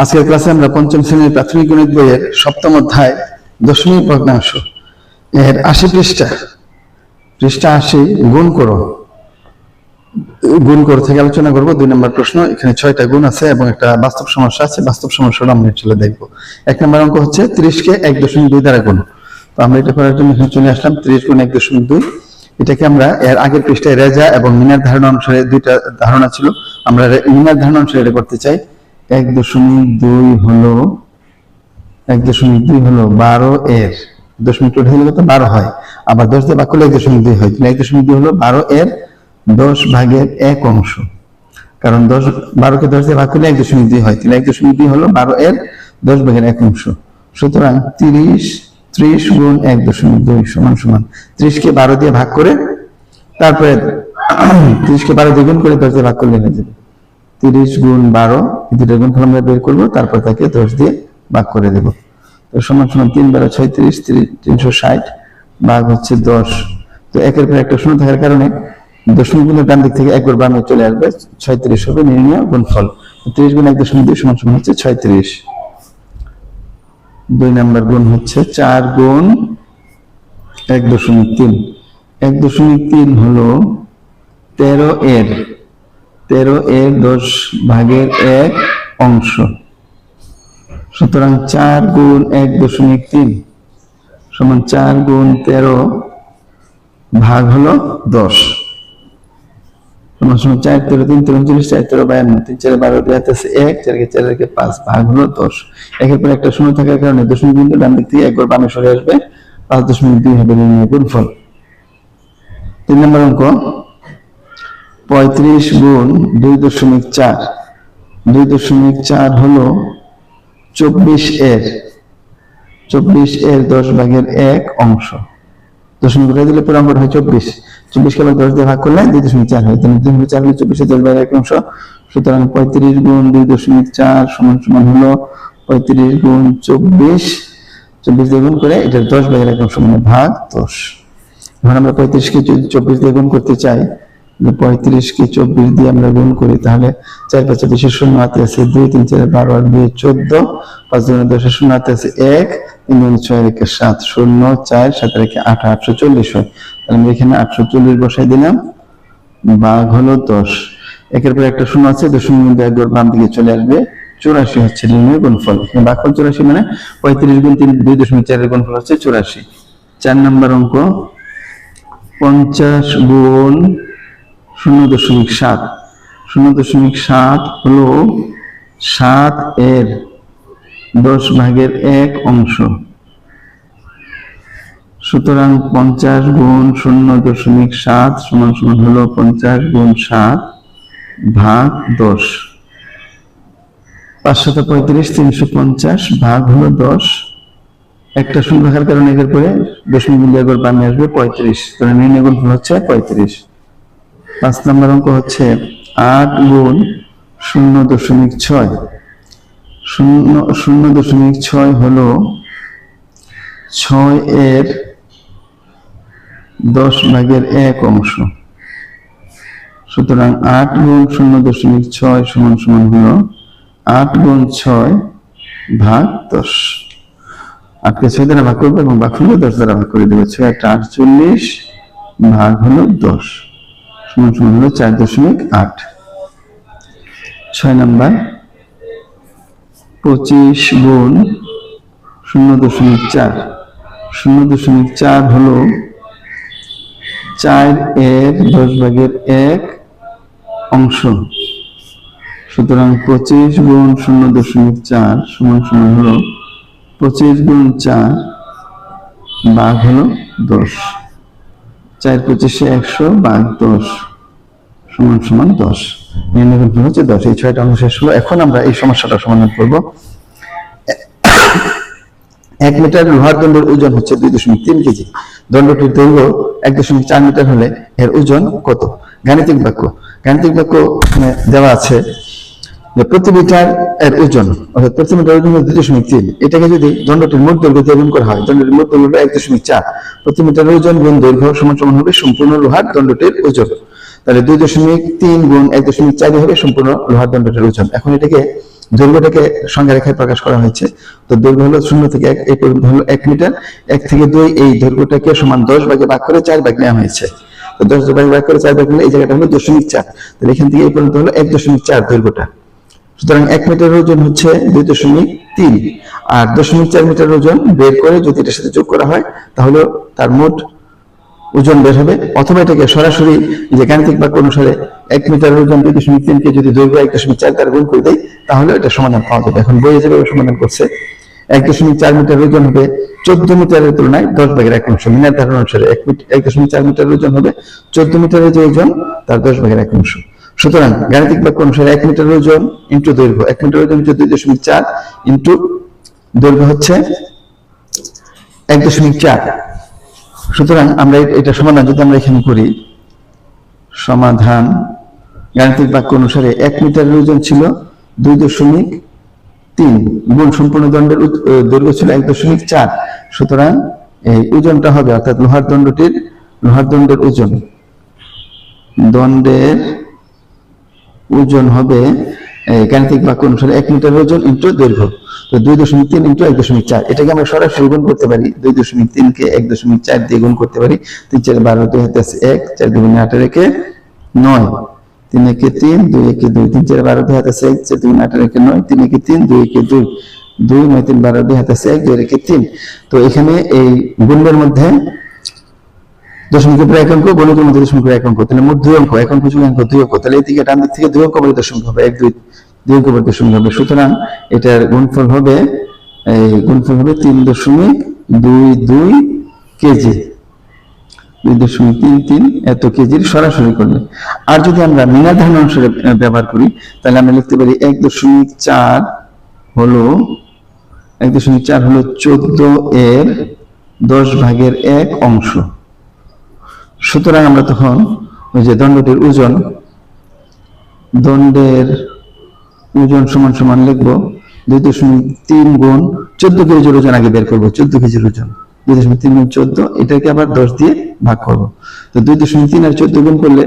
আজকের ক্লাসে আমরা পঞ্চম শ্রেণীর প্রাথমিক গণিত বইয়ের সপ্তম অধ্যায় দশমিক ভগ্নাংশ এর ৮০ পৃষ্ঠা ৮০ গুণ করো থেকে আলোচনা করবো। ২ নম্বর প্রশ্ন, এখানে ৬টা গুণ আছে এবং একটা বাস্তব সমস্যা আছে। বাস্তব সমস্যাটা আমরা চলে দেখবো। ১ নম্বর অঙ্ক হচ্ছে ৩০কে ১.২ দ্বারা গুণ। তো আমরা এটা করার জন্য এখানে চলে আসলাম। ৩০ গুণ ১.২, এটাকে আমরা এর আগের পৃষ্ঠায় রেজা এবং মিনার ধারণা অনুসারে দুইটা ধারণা ছিল, আমরা মিনার ধারণা অনুসারে এটা করতে চাই। ১.২ হলো ১.২ এর দশমিক টোট হলে কত ১২ হয়, আবার 10 দিয়ে ভাগ করলে ১.২ হয়। ১.২ হলো ১২ এর 10 ভাগের 1 অংশ, কারণ ১২কে 10 দিয়ে ভাগ করলে ১.২ হয়। ১.২ হলো ১২ এর 10 ভাগের 1 অংশ। সুতরাং ৩০ গুণ ১.২ সমান ৩০কে ১২ দিয়ে ভাগ করে, তারপরে ৩০কে ১২ দিয়ে গুণ করে 10 দিয়ে ভাগ করলে হয়ে যাবে। ৩০ গুণ ১২ দুটো গুণফল আমরা বের করবো, তারপর তাকে 10 দিয়ে ভাগ করে দেবো। তো সমান ৩ × ৩৬, ৩৬০ ভাগ হচ্ছে 10। তো একের পর একটা শূন্য থাকার কারণে দশমিক গুণের ডান দিক থেকে একবার বামে চলে আসবে, ৩৬ হবে নির্ণয় গুণফল। ৩০ গুণ ১.২ সমান হচ্ছে ৩৬। ২ নম্বর গুণ হচ্ছে ৪ গুণ ১.৩। ১.৩ হলো ১৩ এর 10 ভাগের 1 অংশ। সুতরাং ৪ গুণ ১.৩ সমান ৪ গুণ ১৩ ভাগ হলো 10 সমান ৪ × ৩ = ৩৯, ৪ × ৫২, ৩ × ১২ 1, ৪ × ৪ = ৫ ভাগ হলো ১০। একের পর একটা শূন্য থাকার কারণে দশমিক বিন্দু ডান দিক থেকে একবার বামে সরে আসবে, ৫.২ হবে নির্ণয় গুণফল। ৩ নম্বর অঙ্ক ৩৫ গুণ ২.৪। ২.৪ হলো ২৪ এর 10 ভাগের 1 অংশ। দশমিক উঠে দিলে পুরো অঙ্কটা হয় ২৪। ২৪কে আবার 10 দিয়ে ভাগ করলে ২.৪ হয়। ২.৪ হলে 24 এর 10 ভাগের 1 অংশ। সুতরাং ৩৫ গুণ ২.৪ সমান হলো ৩৫ গুণ ২৪ দিয়ে গুণ করে এটার 10 ভাগের 1 অংশ, মানে ভাগ 10। এখন আমরা 35কে যদি 24 দিয়ে গুণ করতে চাই, 35কে 24 দিয়ে আমরা গুণ করি, তাহলে ৪ × ৫ = ০ হাতে আছে ২, ৩ × ৪ = ১২ আর ২ = ১৪, ৫ × ১০ = ০ হাতে আছে ১, ৩ × ৬ = ৭, ০, ৪, ৭ × ৮, ৮৪০ হয়। তাহলে আমরা এখানে ৮৪০ বসাই দিলাম, ভাগ হলো ১০। একের পর একটা শূন্য আছে, দশমিক বিন্দু একবার বাম দিকে চলে আসবে, ৮৪ হচ্ছে নির্ণয় গুণফল। এখানে ভাগফল ৮৪, মানে ৩৫ গুণ ২.৪ এর গুণফল হচ্ছে ৮৪। ৪ নম্বর অঙ্ক ৫০ গুণ ০.৭। ০.৭ হলো ৭ এর 10 ভাগের 1 অংশ। সুতরাং ৫০ গুণ ০.৭ সমান হলো ৫০ গুণ ৭ ভাগ 10। ৫ × ৩৫, ৩৫০ ভাগ হলো 10। একটা শূন্য থাকার কারণে এর পরে দশমিক বিন্দু একবার বামে আসবে, ৩৫। তাহলে নির্ণয় গুণফল হচ্ছে ৩৫। ৫ নম্বর অঙ্ক হচ্ছে ৮ গুণ ০.৬। ০.৬ হলো ৬ এর 10 ভাগের 1 অংশ। সুতরাং ৮ গুণ ০.৬ সমান হলো ৮ গুণ ৬ ভাগ ১০। ৮কে ৬ দ্বারা ভাগ করবো এবং বাকিগুলো 10 দ্বারা ভাগ করে দেবো। ৬ × ৮ = ৪০ ভাগ হলো ১০ সমান হলো ৪.৮। ৬ নাম্বার ২৫ গুণ ০.৪। ০.৪ হলো ৪ এর 10 ভাগের 1 অংশ। সুতরাং ২৫ গুণ ০.৪ সমান হলো ২৫ গুণ ৪ ভাগ হলো 10। ৪ × ২৫ = ১০০ ভাগ 10 সমান 10। নির্ণয় গুণফল হচ্ছে 10। এই ৬টা অঙ্ক শেষ হলো। এখন আমরা এই সমস্যাটা সমাধান করব। ১ মিটার লোহার দণ্ডের ওজন হচ্ছে ২.৩ কেজি। দণ্ডটির দৈর্ঘ্য ১.৪ মিটার হলে এর ওজন কত? গাণিতিক বাক্য দেওয়া আছে যে প্রতি মিটার এর ওজন, অর্থাৎ প্রতি মিটার ওজন ২.৩। এটাকে যদি দণ্ডটির মোট দৈর্ঘ্য দিয়ে গুণ করা হয়, দণ্ডটির মোট দৈর্ঘ্য ১.৪, প্রতি মিটার ওজন গুণ দৈর্ঘ্য সমান হবে সম্পূর্ণ লোহার দণ্ডটির ওজন। তাহলে ২.৩ গুণ ১.৪ হবে সম্পূর্ণ লোহার দণ্ডটির ওজন। এখন এটাকে দৈর্ঘ্যটাকে সংখ্যা রেখায় প্রকাশ করা হয়েছে। তো দৈর্ঘ্য হলো 0 থেকে 1, এই পর্যন্ত হলো 1 মিটার। 1 থেকে 2 এই দৈর্ঘ্যটাকে সমান 10 ভাগে ভাগ করে 4 ভাগ নেওয়া হয়েছে। তো 10 ভাগে ভাগ করে 4 ভাগ নিলে এই জায়গাটা হলো 0.4। তাহলে এখান থেকে এই পর্যন্ত হলো 1.4 দৈর্ঘ্যটা। সুতরাং 1 মিটার ওজন হচ্ছে 2.3, আর 0.4 মিটার ওজন বের করে যদি এটার সাথে যোগ করা হয় তাহলে তার মোট ওজন বের হবে। অথবা এটাকে সরাসরি যে গাণিতিক বাক্য অনুসারে 1 মিটার ওজন 2.3 কে যদি দৈর্ঘ্য 1.4 দ্বারা গুণ করে দেয় তাহলে এটা সমাধান পাওয়া যাবে। এখন বইয়ে যেভাবে সমাধান করছে 1.4 মিটার ওজন হবে 14 মিটারের তুলনায় 10 ভাগের 1 অংশ। মিনার ধারণা অনুসারে 1.4 মিটার ওজন হবে 14 মিটারের যে ওজন তার 10 ভাগের 1 অংশ। সুতরাং গাণিতিক বাক্য অনুসারে 1 মিটার ওজন ইন্টু দৈর্ঘ্য, 1 মিটার ওজন হচ্ছে 2.4 ইন্টু দৈর্ঘ্য হচ্ছে 1.4। সুতরাং আমরা এটা সমাধান যদি আমরা এখানে করি, সমাধান গাণিতিক বাক্য অনুসারে 1 মিটারের ওজন ছিল 2.3 গুণ সম্পূর্ণ দণ্ডের দৈর্ঘ্য ছিল 1.4। সুতরাং এই ওজনটা হবে, অর্থাৎ লোহার দণ্ডের ওজন হবে গাণিতিক বাক্য অনুসারে 1 মিটার ওজন ইন্টু দৈর্ঘ্য। তো 2.3 ইন্টু 1.4, এটাকে আমরা সরাসরি গুণ করতে পারি। 2.3 কে 1.4 দিয়ে গুণ করতে পারি। 3 4 12, 2 হাতে আছে 1, 4 2 8 রেখে 9, 3 1 3, 2 1 2, 3 4 12, 2 হাতে আছে 1, 4 2 8 রেখে 9, 3 1 3, 2 1 2, 2 9 3 12, 2 হাতে আছে 1, 2 রেখে 3। তো এখানে এই গুণের মধ্যে দশমিকের পরে 1 অঙ্ক, গণিতের মধ্যে দশমিকের 1 অঙ্ক, তাহলে মোট 2 অঙ্ক, 1 অঙ্ক যোগ 1 অঙ্ক 2 অঙ্ক। তাহলে এই দিকে ডান দিক থেকে 2 অঙ্ক বলে দশমিক হবে, 1 2 2 অঙ্ক বলে দশমিক হবে। সুতরাং এটার গুণফল হবে 3.22 কেজি, 2.33 এত কেজির সরাসরি করলে। আর যদি আমরা মিনার ধারণা অনুসারে ব্যবহার করি তাহলে আমরা লিখতে পারি 1.4 হলো 14 এর 10 ভাগের 1 অংশ। সুতরাং আমরা তখন ওই যে দণ্ডটির ওজন সমান সমান লিখবো 2.3 গুণ 14 কেজির ওজন আগে বের করবো। 14 কেজির ওজন 2.3 গুণ 14, এটাকে আবার 10 দিয়ে ভাগ করবো। তো 2.3 আর 14 গুণ করলে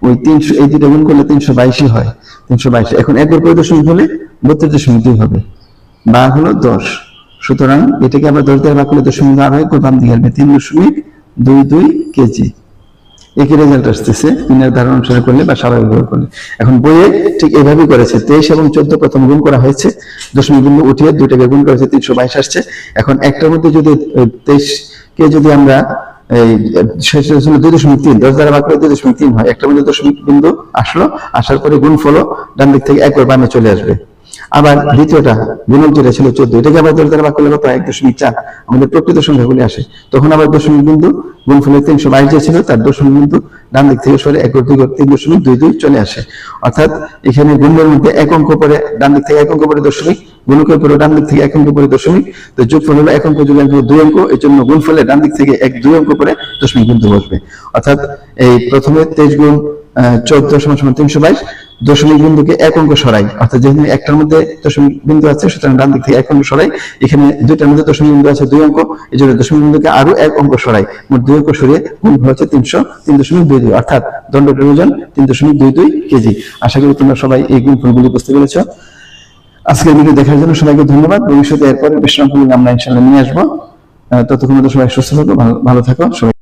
ওই 300, এই দুটো গুণ করলে 322 হয়। 322 এখন একবার করে দশমিক হলে 32.2 হবে, বা হলো 10। সুতরাং এটাকে আবার 10 দিয়ে ভাগ করলে দশমিক আর হয়, বাম দিকে আসবে 3.22 কেজি। একই রেজাল্ট আসতেছে মিনার ধারণা অনুসারে করলে বা স্বাভাবিকভাবে করলে। এখন বইয়ে ঠিক এইভাবেই করেছে, 23 এবং 14 প্রথম গুণ করা হয়েছে, দশমিক বিন্দু উঠিয়ে দুইটাকে গুণ করেছে, 322 আসছে। এখন একটার মধ্যে যদি 23 কে যদি আমরা এই শেষ ছিল 2.3, 10 দ্বারা ভাগ করে 2.3 হয়, একটার মধ্যে দশমিক বিন্দু আসলো, আসার পরে গুণফল ডান দিক থেকে একবার বামে চলে আসবে। আবার দ্বিতীয়টা গুণক যেটা ছিল 14, এটাকে আবার 10 দ্বারা ভাগ করলে কত হয়? 1.4, আমাদের প্রকৃত সংখ্যাগুলি আসে। তখন আবার দশমিক বিন্দু গুণফলের 322 যে ছিল তার দশমিক বিন্দু ডান দিক থেকে সরে 3.22 চলে আসে। অর্থাৎ এখানে গুণের মধ্যে 1 অঙ্ক পরে ডান দিক থেকে 1 অঙ্ক পরে দশমিক, গুণকের পরে ডান দিক থেকে 1 অঙ্ক পরে দশমিক। তো যোগফল হলো 1 অঙ্ক যোগ 1 অঙ্ক 2 অঙ্ক, এই জন্য গুণফলে ডান দিক থেকে 2 অঙ্ক পরে দশমিক বিন্দু বসবে। অর্থাৎ এই প্রথমে 23 গুণ 14 সমান 322, দশমিক বিন্দুকে 1 অঙ্ক সরাই, অর্থাৎ যেখানে একটার মধ্যে দশমিক বিন্দু আছে সুতরাং ডান দিক থেকে 1 অঙ্ক সরাই। এখানে দুইটার মধ্যে দশমিক বিন্দু আছে 2 অঙ্ক, এই জন্য দশমিক বিন্দুকে আরো 1 অঙ্ক সরাই, মোট 2 অঙ্ক সরিয়ে গুণফল হচ্ছে 303.22, অর্থাৎ দণ্ডটির ওজন 3.22 কেজি। আশা করি তোমরা সবাই এই গুণফলগুলি বুঝতে পেরেছো। আজকের ভিডিও দেখার জন্য সবাইকে ধন্যবাদ। ভবিষ্যতে এরপরে বিশ্রামগুলি আমরা ইনশাআল্লাহ নিয়ে আসবো। ততক্ষণ সবাই সুস্থ থাকো, ভালো থাকো সবাই।